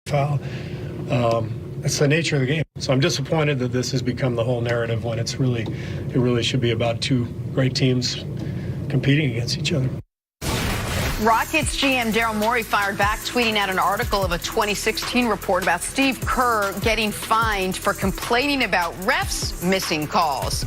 foul. It's the nature of the game. So I'm disappointed that this has become the whole narrative when it really should be about two great teams competing against each other. Rockets GM Daryl Morey fired back, tweeting out an article of a 2016 report about Steve Kerr getting fined for complaining about refs missing calls.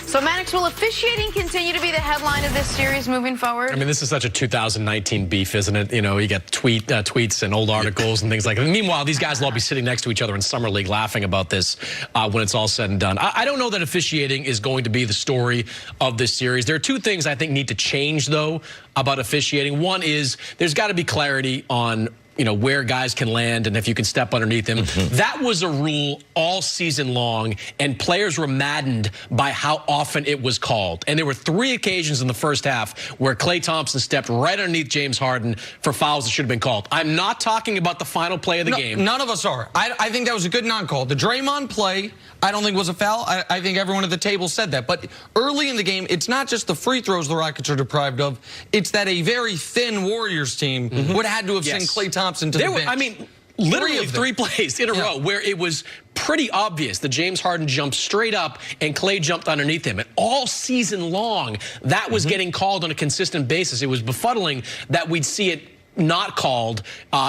So, Mannix, will officiating continue to be the headline of this series moving forward? I mean, this is such a 2019 beef, isn't it? You know, you get tweets and old articles and things like that. Meanwhile, these guys will all be sitting next to each other in Summer League laughing about this when it's all said and done. I don't know that officiating is going to be the story of this series. There are two things I think need to change, though, about officiating. One is there's got to be clarity on where guys can land and if you can step underneath them. That was a rule all season long, and players were maddened by how often it was called. And there were 3 occasions in the first half where Klay Thompson stepped right underneath James Harden for fouls that should have been called. I'm not talking about the final play of the game. None of us are. I think that was a good non-call. The Draymond play, I don't think was a foul. I think everyone at the table said that. But early in the game, it's not just the free throws the Rockets are deprived of. It's that a very thin Warriors team would have had to have sent Klay Thompson to the bench. I mean, literally 3 plays in a row where it was pretty obvious that James Harden jumped straight up and Klay jumped underneath him. And all season long, that was getting called on a consistent basis. It was befuddling that we'd see it not called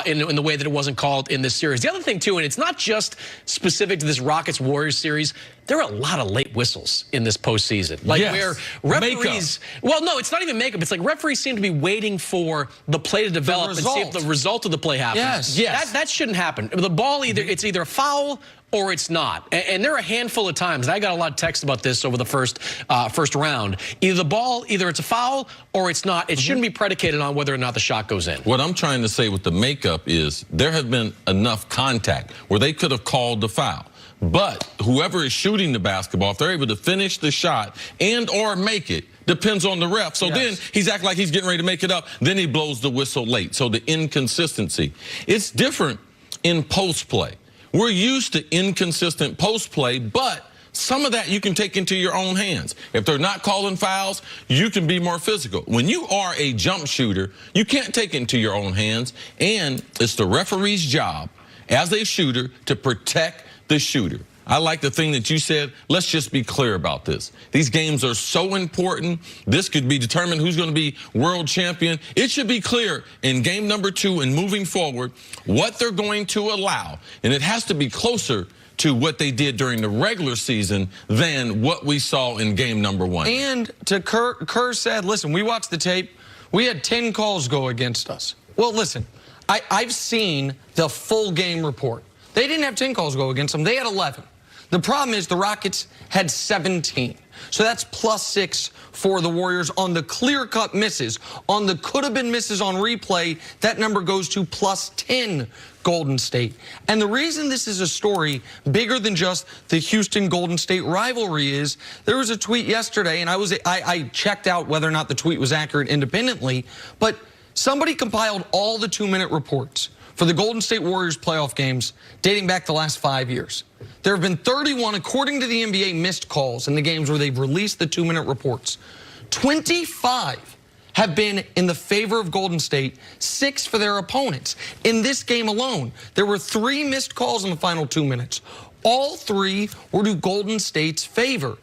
in the way that it wasn't called in this series. The other thing, too, and it's not just specific to this Rockets-Warriors series, there are a lot of late whistles in this postseason. Like where referees... Well, no, it's not even makeup. It's like referees seem to be waiting for the play to develop and see if the result of the play happens. That shouldn't happen. The ball, it's either a foul or it's not. And there are a handful of times, and I got a lot of text about this over the first round, either the ball, either it's a foul or it's not. It shouldn't be predicated on whether or not the shot goes in. What I'm trying to say with the makeup is there have been enough contact where they could have called the foul. But whoever is shooting the basketball, if they're able to finish the shot and or make it, depends on the ref. So then he's acting like he's getting ready to make it up. Then he blows the whistle late. So the inconsistency. It's different in post play. We're used to inconsistent post play, but some of that you can take into your own hands. If they're not calling fouls, you can be more physical. When you are a jump shooter, you can't take it into your own hands. And it's the referee's job as a shooter to protect the shooter. I like the thing that you said. Let's just be clear about this. These games are so important. This could be determined who's going to be world champion. It should be clear in game number 2 and moving forward what they're going to allow. And it has to be closer to what they did during the regular season than what we saw in game number 1. And to Kerr said, listen, we watched the tape. We had 10 calls go against us. Well, listen, I've seen the full game report. They didn't have 10 calls go against them. They had 11. The problem is the Rockets had 17. So that's +6 for the Warriors on the clear-cut misses. On the could-have-been misses on replay, that number goes to +10 Golden State. And the reason this is a story bigger than just the Houston-Golden State rivalry is there was a tweet yesterday, and I checked out whether or not the tweet was accurate independently, but somebody compiled all the 2-minute reports for the Golden State Warriors playoff games dating back the last 5 years. There have been 31, according to the NBA, missed calls in the games where they've released the 2-minute reports. 25 have been in the favor of Golden State, 6 for their opponents. In this game alone, there were 3 missed calls in the final 2 minutes. All 3 were to Golden State's favor.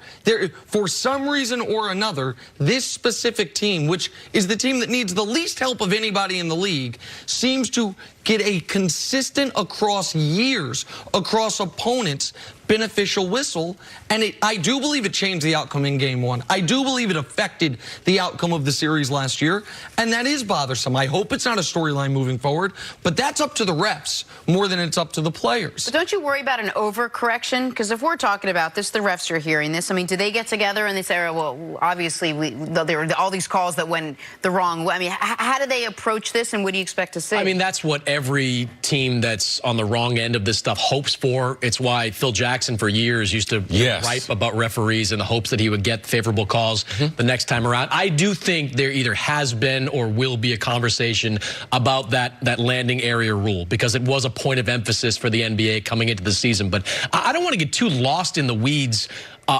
For some reason or another, this specific team, which is the team that needs the least help of anybody in the league, seems to get a consistent across years, across opponents, beneficial whistle. And I do believe it changed the outcome in game 1. I do believe it affected the outcome of the series last year. And that is bothersome. I hope it's not a storyline moving forward. But that's up to the refs more than it's up to the players. But don't you worry about an overcorrection? Because if we're talking about this, the refs are hearing this. I mean, do they get together and they say, oh, well, obviously, there were all these calls that went the wrong way. I mean, how do they approach this, and what do you expect to see? I mean, that's what every team that's on the wrong end of this stuff hopes for. It's why Phil Jackson for years used to write about referees in the hopes that he would get favorable calls the next time around. I do think there either has been or will be a conversation about that landing area rule, because it was a point of emphasis for the NBA coming into the season. But I don't want to get too lost in the weeds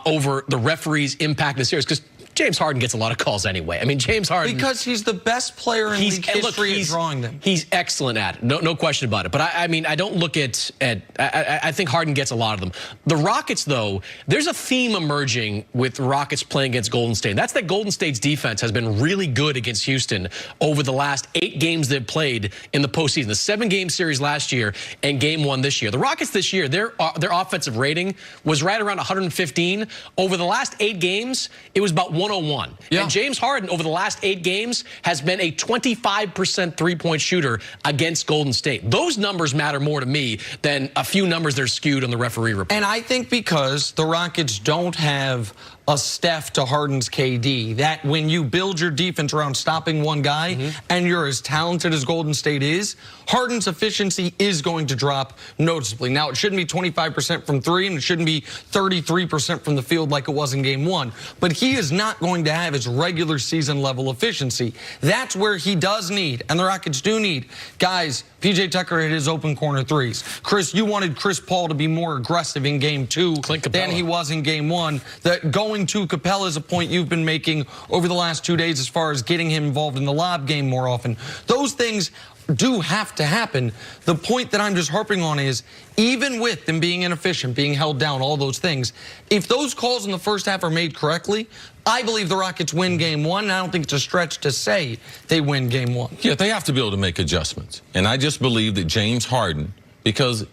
over the referees' impact in the series, because James Harden gets a lot of calls anyway. I mean, James Harden... Because he's the best player in league history at drawing them. He's excellent at it. No question about it. But I mean, I don't look at I think Harden gets a lot of them. The Rockets, though, there's a theme emerging with Rockets playing against Golden State. That's that Golden State's defense has been really good against Houston over the last 8 games they've played in the postseason. The 7-game series last year and game 1 this year. The Rockets this year, their offensive rating was right around 115. Over the last 8 games, it was about 101. Yeah. And James Harden, over the last 8 games, has been a 25% three-point shooter against Golden State. Those numbers matter more to me than a few numbers that are skewed on the referee report. And I think because the Rockets don't have a Steph to Harden's KD, that when you build your defense around stopping one guy and you're as talented as Golden State is, Harden's efficiency is going to drop noticeably. Now, it shouldn't be 25% from 3, and it shouldn't be 33% from the field like it was in game 1, but he is not going to have his regular season level efficiency. That's where he does need, and the Rockets do need, guys. PJ Tucker hit his open corner threes. Chris, you wanted Chris Paul to be more aggressive in game 2 than he was in game 1. That going to Capella is a point you've been making over the last 2 days as far as getting him involved in the lob game more often. Those things do have to happen. The point that I'm just harping on is, even with them being inefficient, being held down, all those things, if those calls in the first half are made correctly, I believe the Rockets win game 1, and I don't think it's a stretch to say they win game 1. Yeah, they have to be able to make adjustments. And I just believe that James Harden, because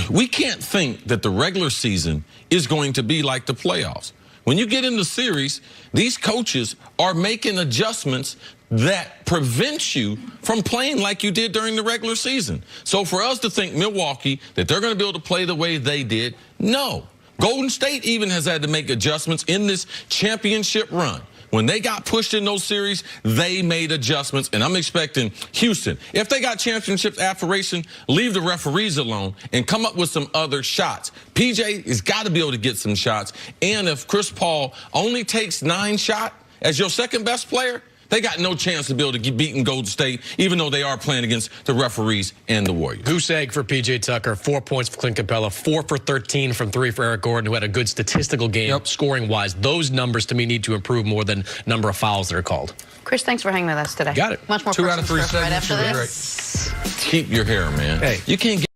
we can't think that the regular season is going to be like the playoffs. When you get in the series, these coaches are making adjustments that prevents you from playing like you did during the regular season. So for us to think Milwaukee, that they're going to be able to play the way they did, no. Golden State even has had to make adjustments in this championship run. When they got pushed in those series, they made adjustments, and I'm expecting Houston, if they got championship aspiration, leave the referees alone and come up with some other shots. PJ has got to be able to get some shots, and if Chris Paul only takes 9 shots as your second best player, they got no chance to be able to get beaten Golden State, even though they are playing against the referees and the Warriors. Goose egg for P.J. Tucker, 4 points for Clint Capella, 4 for 13 from 3 for Eric Gordon, who had a good statistical game scoring-wise. Those numbers, to me, need to improve more than number of fouls that are called. Chris, thanks for hanging with us today. Got it. Much more 2 out of 3 right after segments. this. Keep your hair, man. Hey. You can't get